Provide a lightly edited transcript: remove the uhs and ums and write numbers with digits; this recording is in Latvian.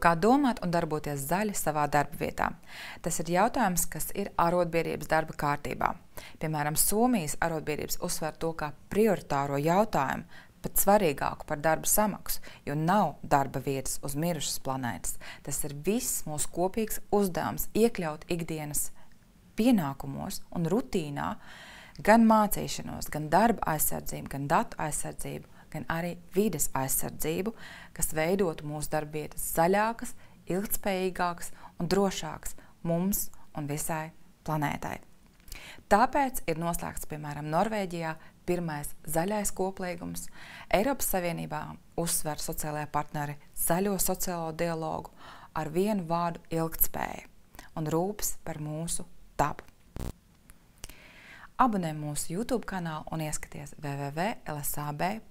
Kā domāt un darboties zaļi savā darba vietā? Tas ir jautājums, kas ir arotbiedrības darba kārtībā. Piemēram, Somijas arotbiedrības uzsver to kā prioritāro jautājumu, pat svarīgāku par darba samaksu, jo nav darba vietas uz mirušas planētas. Tas ir viss mūsu kopīgs uzdevums iekļaut ikdienas pienākumos un rutīnā gan mācīšanos, gan darba aizsardzību, gan datu aizsardzību, gan arī vides aizsardzību, kas veidotu mūsu darbvietas zaļākas, ilgtspējīgākas un drošākas mums un visai planētai. Tāpēc ir noslēgts, piemēram, Norvēģijā pirmais zaļais koplīgums. Eiropas Savienībā uzsver sociālajie partneri zaļo sociālo dialogu ar vienu vārdu ilgtspēja un rūpes par mūsu dabu. Abonē mūsu YouTube kanālu un ieskaties www.lsab.lv.